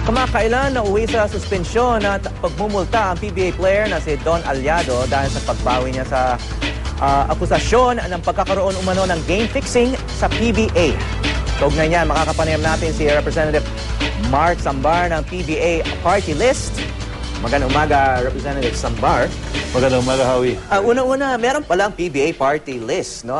Kamakailan nauwi sa suspensyon at pagmumulta ang PBA player na si Don Aliado dahil sa pagbawi niya sa akusasyon ng pagkakaroon umano ng game fixing sa PBA. Kaugnay niyan, makakapanayam natin si Representative Mark Sambar ng PBA Party List. Magandang umaga, Representative Sambar. Magandang umaga, Howie. Una-una, meron palang PBA Party List, no?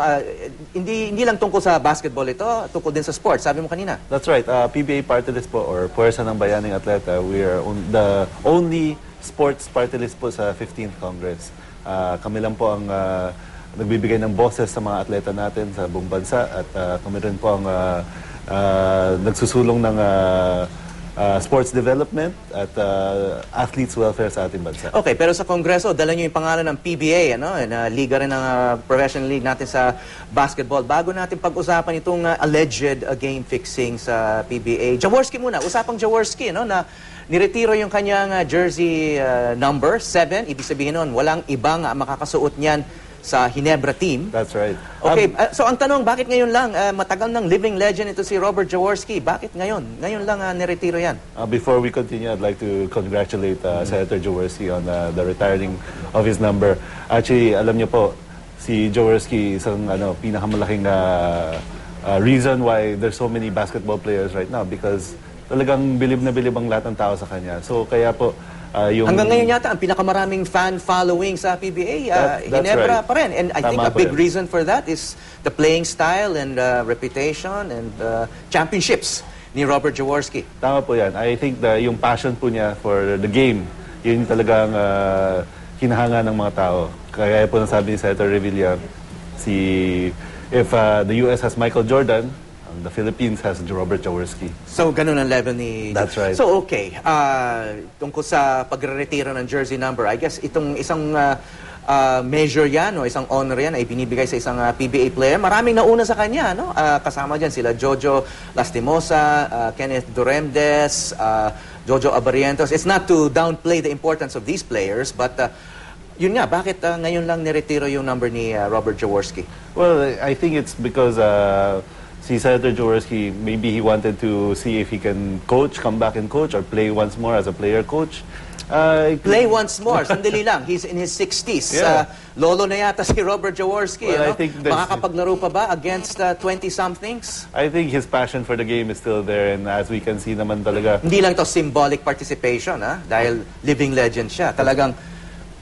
Hindi lang tungkol sa basketball ito, tungkol din sa sports, sabi mo kanina. That's right. PBA Party List po, or Puwersa ng Bayaning Atleta, we are the only sports party list po sa 15th Congress. Kami lang po ang nagbibigay ng boses sa mga atleta natin sa buong bansa at kami rin po ang nagsusulong ng sports development at athletes welfare sa ating bansa. Okay, pero sa Kongreso, dala nyo yung pangalan ng PBA, ano? Na liga rin ng professional league natin sa basketball. Bago natin pag-usapan itong alleged game fixing sa PBA. Jaworski muna, usapang Jaworski, no? Na niretiro yung kanyang jersey number 7. Ibig sabihin nun, walang ibang makakasuot niyan sa Ginebra team. That's right. Okay, so ang tanong, bakit ngayon lang? Matagal ng living legend ito si Robert Jaworski. Bakit ngayon? Ngayon lang niretiro yan. Before we continue, I'd like to congratulate Senator Jaworski on the retiring of his number. Actually, alam niyo po, si Jaworski isang pinakamalaking reason why there's so many basketball players right now because talagang bilib na bilib ang lahat ng tao sa kanya. So kaya po, hanggang ngayon yata, ang pinakamaraming fan following sa PBA, Ginebra right. pa rin. And I think a big reason for that is the playing style and reputation and championships ni Robert Jaworski. Tama po yan. I think yung passion po niya for the game, yun talagang hinahanga ng mga tao. Kaya po nasabi ni Senator Revilla, if the US has Michael Jordan, the Philippines has Robert Jaworski. So, ganun ang level ni... That's right. So, okay. Tungkol sa pagre-retiro ng jersey number, I guess itong isang measure yan, o isang honor yan ay binibigay sa isang PBA player. Maraming nauna sa kanya, no? Kasama dyan sila Jojo Lastimosa, Kenneth Duremdes, Jojo Abarientos. It's not to downplay the importance of these players, but yun nga, bakit ngayon lang niretiro yung number ni Robert Jaworski? Well, I think it's because si Senator Jaworski, maybe he wanted to see if he can come back and coach, or play once more as a player coach. Play once more, sandali lang. He's in his 60s. Yeah. Lolo na yata si Robert Jaworski. Well, I think makakapaglaro pa ba against 20-somethings? I think his passion for the game is still there, and as we can see naman talaga. Hindi lang to symbolic participation, dahil living legend siya. Talagang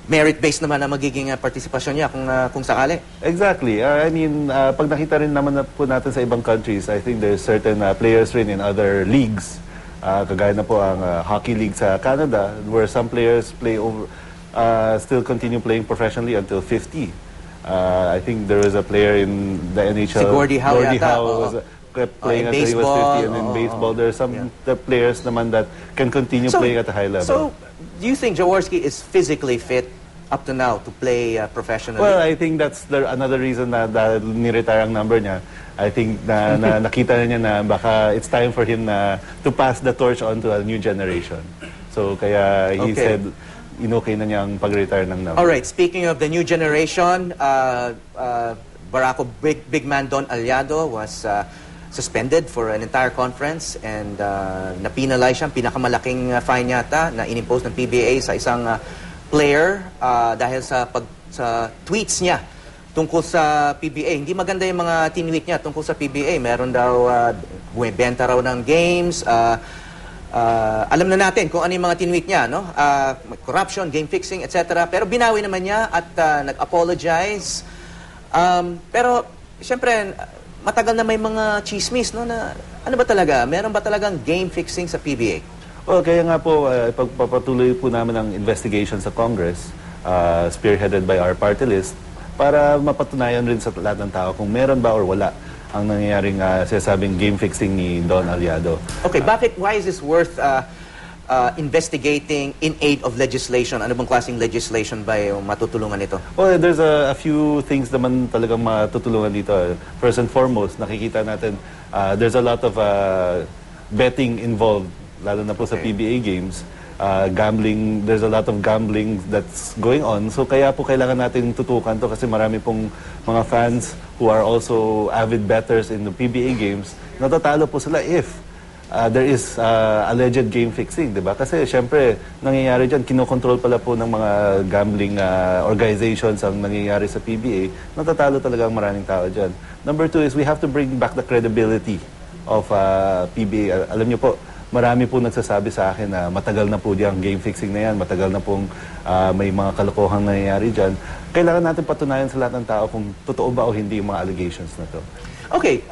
merit-based naman na magiging partisipasyon niya kung sakali. Exactly. I mean, pag nakita rin naman po natin sa ibang countries, I think there's certain players rin in other leagues. Kagaya na po ang hockey league sa Canada, where some players still continue playing professionally until 50. I think there was a player in the NHL. Si Gordie Howe yata. Was kept playing until he was 50, and in baseball, there's some players naman that can continue playing at a high level. So, do you think Jaworski is physically fit up to now to play professionally? Well, I think that's another reason na dahil ni-retire ang number niya. I think na nakita na niya na baka it's time for him to pass the torch on to a new generation. So kaya he said inokay na niya ang pag-retire ng number. All right, speaking of the new generation, Barako big man Don Aliado was suspended for an entire conference and na-penalize siya. Pinakamalaking fine yata na inimpose ng PBA sa isang player dahil sa tweets niya tungkol sa PBA. Hindi maganda yung mga tinweet niya tungkol sa PBA. Meron daw bumibenta raw ng games. Alam na natin kung ano yung mga tinweet niya, no? Corruption, game fixing, etc. Pero binawi naman niya at nag-apologize. Pero, siyempre, matagal na may mga chismis, no? Na, ano ba talaga? Meron ba talagang game fixing sa PBA? Well, kaya nga po, pagpapatuloy po namin ang investigation sa Congress, spearheaded by our party list, para mapatunayan rin sa lahat ng tao kung meron ba or wala ang nangyayaring sinasabing game fixing ni Don Aliado. Okay, why is this worth investigating in aid of legislation? Ano bang klaseng legislation ba yung matutulungan ito? Well, there's a few things naman talagang matutulungan dito. First and foremost, nakikita natin there's a lot of betting involved, lalo na po sa PBA games. Gambling, there's a lot of gambling that's going on. So kaya po kailangan natin tutukan to kasi marami pong mga fans who are also avid bettors in the PBA games. Natatalo po sila if there is alleged game fixing, di ba? Kasi syempre, nangyayari dyan, kinokontrol pala po ng mga gambling organizations ang nangyayari sa PBA, natatalo talaga ang maraming tao dyan. Number two is we have to bring back the credibility of PBA. Alam niyo po, marami po nagsasabi sa akin na matagal na po diyang game fixing na yan, matagal na pong may mga kalokohang nangyayari dyan. Kailangan natin patunayan sa lahat ng tao kung totoo ba o hindi yung mga allegations na to. Okay,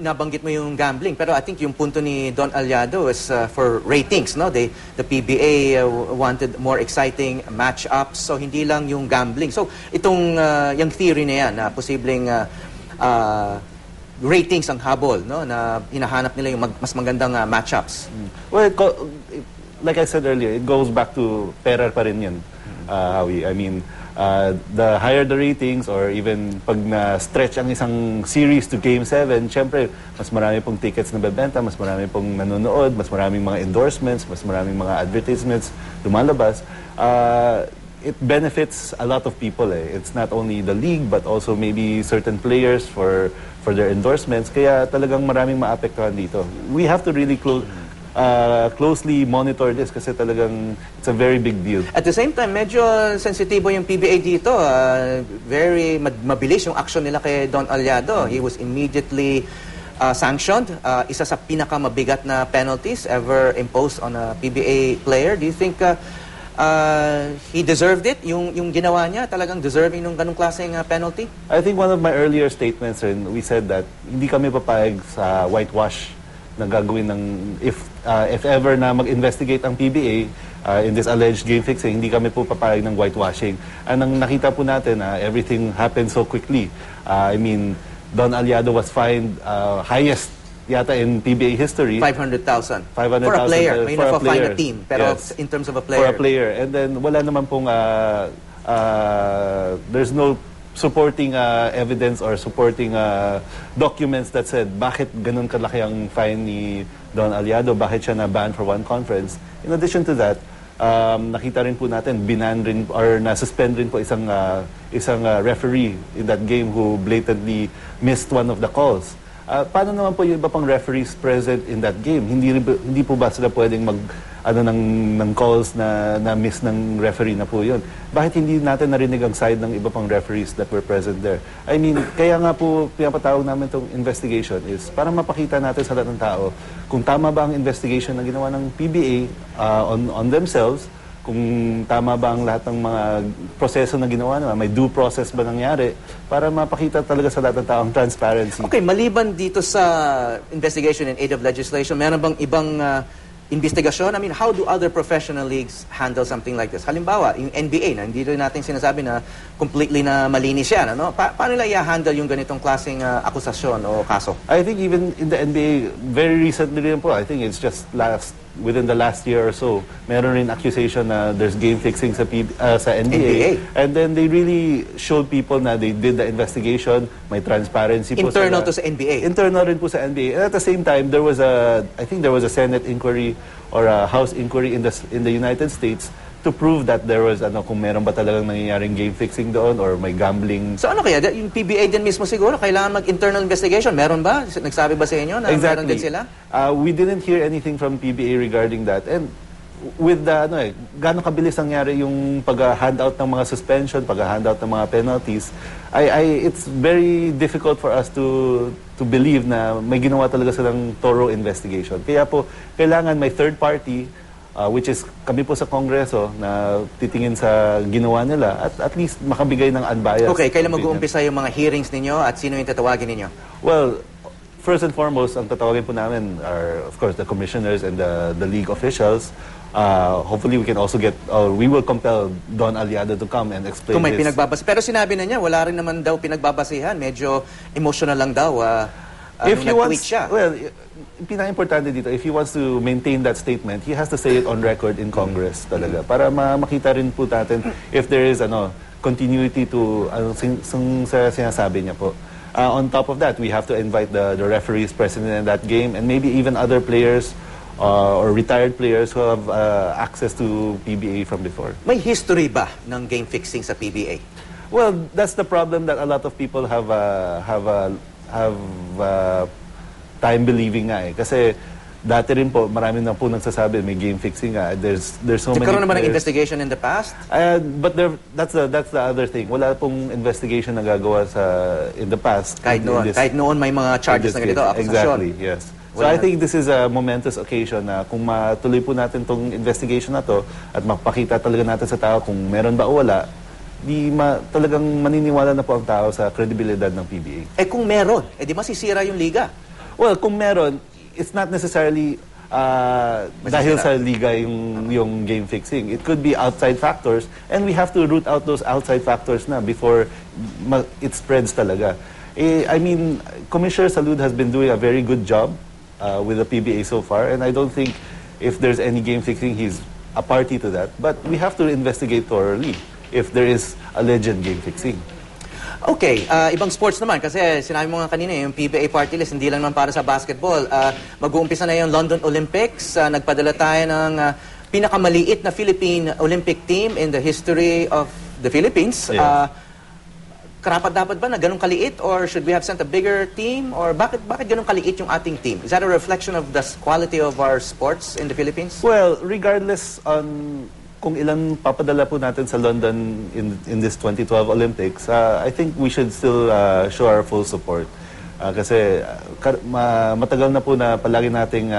nabanggit mo yung gambling, pero I think yung punto ni Don Aliado is for ratings, no? The PBA wanted more exciting match-ups, so hindi lang yung gambling. So itong yung theory na yan, na posibleng ratings ang habol, no? Na hinahanap nila yung mas magandang match-ups. Well, like I said earlier, it goes back to pera pa rin yun, Howie. I mean, the higher the ratings or even pag na-stretch ang isang series to Game 7, syempre, mas marami pong tickets na bebenta, mas marami pong nanonood, mas maraming mga endorsements, mas maraming mga advertisements lumalabas. It benefits a lot of people. It's not only the league but also maybe certain players for their endorsements. Kaya talagang maraming maapektuhan dito. We have to really closely monitor this kasi talagang it's a very big deal. At the same time, medyo sensitibo yung PBA dito. Very mabilis yung action nila kay Don Aliado. He was immediately sanctioned. Isa sa pinakamabigat na penalties ever imposed on a PBA player. Do you think he deserved it? Yung ginawa niya, talagang deserving ng ganung klaseng penalty? I think one of my earlier statements, we said that hindi kami papayag sa whitewash na gagawin ng if ever na mag-investigate ang PBA in this alleged game fixing, hindi kami po papayag ng whitewashing. Ang nakita po natin, everything happened so quickly. I mean, Don Aliado was fined highest yata in PBA history. 500,000. 500,000 for a player. May for a na-fine player. na team. Pero Yes. in terms of a player. For a player. And then wala naman pong there's no supporting evidence or supporting documents that said bakit ganun kalaki ang fine ni Don Aliado, bakit siya na-ban for one conference. In addition to that, nakita rin po natin, binan rin or na-suspend rin po isang referee in that game who blatantly missed one of the calls. Paano naman po yung iba pang referees present in that game? Hindi po ba sila pwedeng ng calls na miss ng referee na po yun? Bakit hindi natin narinig ang side ng iba pang referees that were present there? I mean, kaya nga po pinapatawag namin itong investigation is para mapakita natin sa lahat ng tao kung tama ba ang investigation na ginawa ng PBA on themselves, kung tama ba ang lahat ng mga proseso na ginawa nila, may due process ba nangyari, para mapakita talaga sa lahat ng tao ang transparency. Okay, maliban dito sa investigation in aid of legislation, meron bang ibang investigasyon? I mean, how do other professional leagues handle something like this? Halimbawa, yung NBA, na hindi rin natin sinasabi na completely na malinis yan. Ano? Paano nila i-handle yung ganitong klaseng akusasyon o kaso? I think even in the NBA, very recently rin po, I think it's just within the last year or so, meron rin accusation na there's game fixing sa NBA. And then they really showed people na they did the investigation, may transparency po internal to sa NBA. Internal rin po sa NBA. And at the same time, I think there was a Senate inquiry or a House inquiry in the United States to prove that there was kung meron ba talagang nangyayaring game fixing doon or may gambling. So ano kaya? Yung PBA din mismo siguro, kailangan mag-internal investigation. Meron ba? Nagsabi ba sa inyo na meron din sila? We didn't hear anything from PBA regarding that. And with the, gano'ng kabilis nangyari yung pag-handout ng mga suspension, pag-handout ng mga penalties, it's very difficult for us to believe na may ginawa talaga silang thorough investigation. Kaya po, kailangan may third party, which is kami po sa Kongreso na titingin sa ginawa nila at least makabigay ng unbiased. Okay, kailan mag-uumpisa yung mga hearings ninyo at sino yung tatawagin ninyo? Well, first and foremost, ang tatawagin po namin are, of course, the commissioners and the league officials. Hopefully, we can also we will compel Don Aliado to come and explain Kung may this. Pero sinabi na niya, wala rin naman daw pinagbabasihan. Medyo emotional lang daw. If he wants, siya. well, pinaka-importante dito, if he wants to maintain that statement, he has to say it on record in Congress talaga. Para makita rin po natin if there is continuity to sa sinasabi niya po. On top of that, we have to invite the referees present in that game and maybe even other players or retired players who have access to PBA from before. May history ba ng game fixing sa PBA? Well, that's the problem that a lot of people have time believing nga eh. Kasi dati rin po, marami na po nagsasabi, may game fixing nga. There's so many Nagkaroon naman ng players. investigation in the past? But that's the other thing. Wala pong investigation na gagawa in the past. Kahit noon may mga charges na ganito, akusasyon. Exactly, yes. So I think this is a momentous occasion na kung matuloy po natin tong investigation na to at mapakita talaga natin sa tao kung meron ba o wala, talagang maniniwala na po ang tao sa kredibilidad ng PBA. Eh kung meron, di masisira yung liga. Well, kung meron, it's not necessarily dahil sa liga yung game fixing. It could be outside factors and we have to root out those outside factors na before it spreads talaga. I mean, Commissioner Salud has been doing a very good job with the PBA so far and I don't think if there's any game fixing, he's a party to that. But we have to investigate thoroughly if there is alleged game fixing. Okay, ibang sports naman kasi sinabi mo nga kanina yung PBA party list hindi lang naman para sa basketball. Mag-uumpisa na yung London Olympics. Nagpadala tayo ng pinakamaliit na Philippine Olympic team in the history of the Philippines. Yes. Karapat-dapat ba na ganun kaliit or should we have sent a bigger team or bakit ganun kaliit yung ating team? Is that a reflection of the quality of our sports in the Philippines? Well, regardless on kung ilan papadala po natin sa London in this 2012 Olympics, I think we should still show our full support. Kasi matagal na po na palagi nating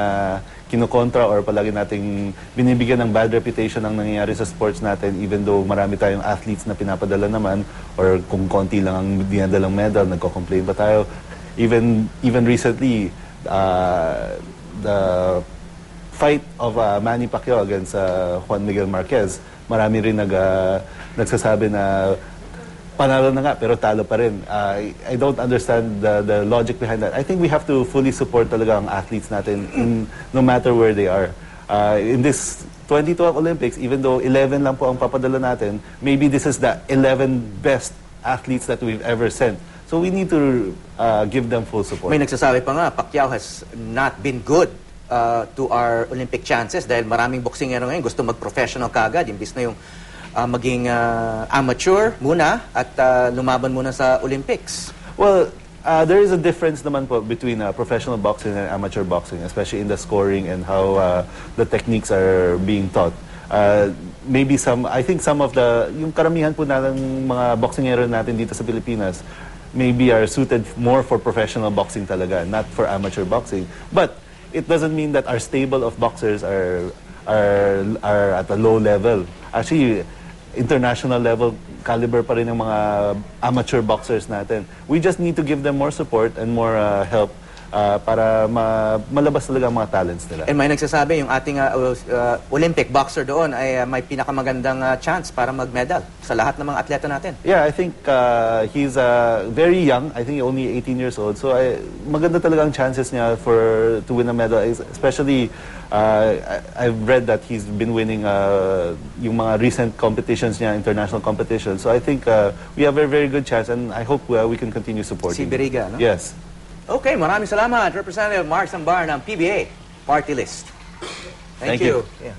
kinukontra or palagi nating binibigyan ng bad reputation ang nangyayari sa sports natin even though marami tayong athletes na pinapadala naman or kung konti lang ang dinadalang medal, nagko-complain pa tayo. Even recently, the fight of Manny Pacquiao against Juan Miguel Marquez, marami rin nagsasabi na panalo na nga pero talo pa rin. I don't understand the logic behind that. I think we have to fully support talaga ang athletes natin no matter where they are. In this 2012 Olympics, even though 11 lang po ang papadala natin, maybe this is the 11 best athletes that we've ever sent. So we need to give them full support. May nagsasabi pa nga, Pacquiao has not been good to our Olympic chances dahil maraming boksingero ngayon gusto mag-professional kagad, imbis na yung maging amateur muna at lumaban muna sa Olympics. Well, there is a difference naman po between professional boxing and amateur boxing, especially in the scoring and how the techniques are being taught. Maybe I think some of yung karamihan po ng mga boksingero natin dito sa Pilipinas maybe are suited more for professional boxing talaga, not for amateur boxing. But it doesn't mean that our stable of boxers are at a low level. Actually, international level caliber pa rin ng mga amateur boxers natin. We just need to give them more support and more help para malabas talaga ang mga talents nila. And may nagsasabi yung ating Olympic boxer doon ay may pinakamagandang chance para mag-medal sa lahat ng mga atleta natin. Yeah, I think he's very young. I think only 18 years old. So maganda talaga ang chances niya to win a medal. Especially, I've read that he's been winning yung mga recent competitions niya, international competitions. So I think we have a very good chance and I hope we can continue supporting. Si Beriga, no? Yes. Okay, maraming salamat, Representative Mark Sambar ng PBA Party List. Thank you. Yeah.